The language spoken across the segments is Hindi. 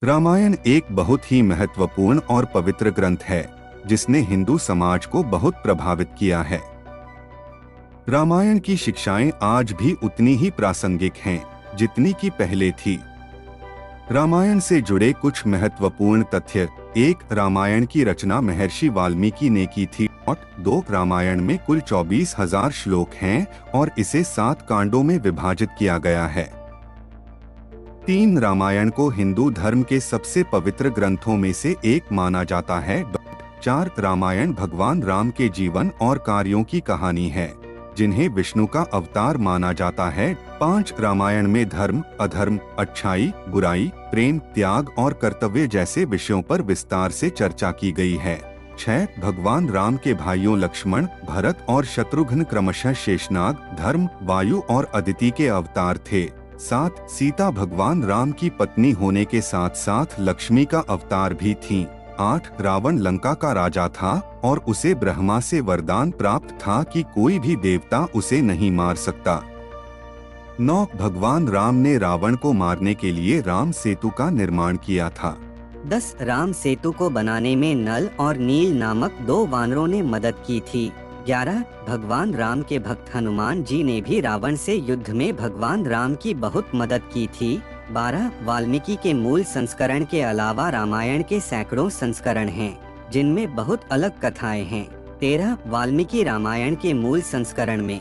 रामायण एक बहुत ही महत्वपूर्ण और पवित्र ग्रंथ है जिसने हिंदू समाज को बहुत प्रभावित किया है। रामायण की शिक्षाएं आज भी उतनी ही प्रासंगिक हैं जितनी की पहले थी। रामायण से जुड़े कुछ महत्वपूर्ण तथ्य। एक, रामायण की रचना महर्षि वाल्मीकि ने की थी। 2, रामायण में कुल 24,000 श्लोक हैं और इसे 7 कांडों में विभाजित किया गया है। 3, रामायण को हिंदू धर्म के सबसे पवित्र ग्रंथों में से एक माना जाता है। 4, रामायण भगवान राम के जीवन और कार्यों की कहानी है जिन्हें विष्णु का अवतार माना जाता है। 5, रामायण में धर्म, अधर्म, अच्छाई, बुराई, प्रेम, त्याग और कर्तव्य जैसे विषयों पर विस्तार से चर्चा की गई है। 6, भगवान राम के भाइयों लक्ष्मण, भरत और शत्रुघ्न क्रमशः शेषनाग, धर्म, वायु और अदिति के अवतार थे। 7, सीता भगवान राम की पत्नी होने के साथ साथ लक्ष्मी का अवतार भी थीं। 8, रावण लंका का राजा था और उसे ब्रह्मा से वरदान प्राप्त था कि कोई भी देवता उसे नहीं मार सकता। 9, भगवान राम ने रावण को मारने के लिए राम सेतु का निर्माण किया था। 10, राम सेतु को बनाने में नल और नील नामक 2 वानरों ने मदद की थी। 11, भगवान राम के भक्त हनुमान जी ने भी रावण से युद्ध में भगवान राम की बहुत मदद की थी। 12, वाल्मीकि के मूल संस्करण के अलावा रामायण के सैकड़ों संस्करण हैं जिनमें बहुत अलग कथाएं हैं। 13, वाल्मीकि रामायण के मूल संस्करण में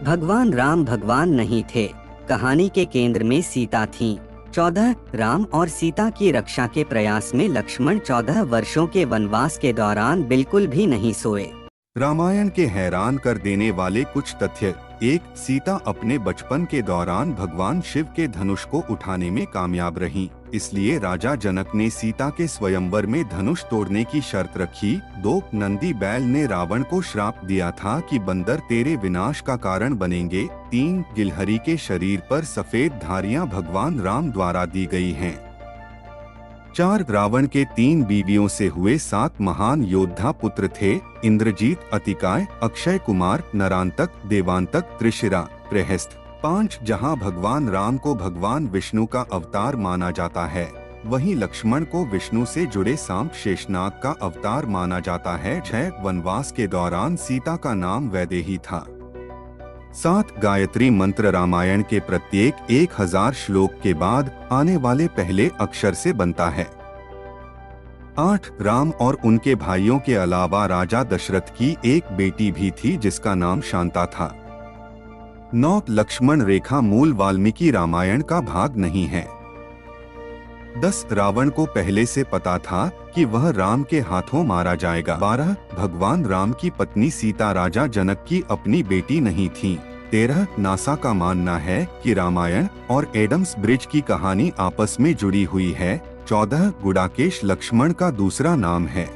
भगवान राम भगवान नहीं थे, कहानी के केंद्र में सीता थीं। 14, राम और सीता की रक्षा के प्रयास में लक्ष्मण 14 वर्षों के वनवास के दौरान बिल्कुल भी नहीं सोए। रामायण के हैरान कर देने वाले कुछ तथ्य। 1, सीता अपने बचपन के दौरान भगवान शिव के धनुष को उठाने में कामयाब रहीं, इसलिए राजा जनक ने सीता के स्वयंवर में धनुष तोड़ने की शर्त रखी। 2, नंदी बैल ने रावण को श्राप दिया था कि बंदर तेरे विनाश का कारण बनेंगे। 3, गिलहरी के शरीर पर सफेद धारियां भगवान राम द्वारा दी गई हैं। 4, रावण के 3 बीवियों से हुए 7 महान योद्धा पुत्र थे। इंद्रजीत, अतिकाय, अक्षय कुमार, नरांतक, देवांतक, त्रिशिरा, प्रहस्त। 5, जहां भगवान राम को भगवान विष्णु का अवतार माना जाता है, वहीं लक्ष्मण को विष्णु से जुड़े सांप शेषनाग का अवतार माना जाता है। 6, वनवास के दौरान सीता का नाम वैदेही था। 7, गायत्री मंत्र रामायण के प्रत्येक 1000 श्लोक के बाद आने वाले पहले अक्षर से बनता है। 8, राम और उनके भाइयों के अलावा राजा दशरथ की एक बेटी भी थी जिसका नाम शांता था। 9, लक्ष्मण रेखा मूल वाल्मीकि रामायण का भाग नहीं है। 10, रावण को पहले से पता था कि वह राम के हाथों मारा जाएगा। 12, भगवान राम की पत्नी सीता राजा जनक की अपनी बेटी नहीं थी। 13, नासा का मानना है कि रामायण और एडम्स ब्रिज की कहानी आपस में जुड़ी हुई है। 14, गुडाकेश लक्ष्मण का दूसरा नाम है।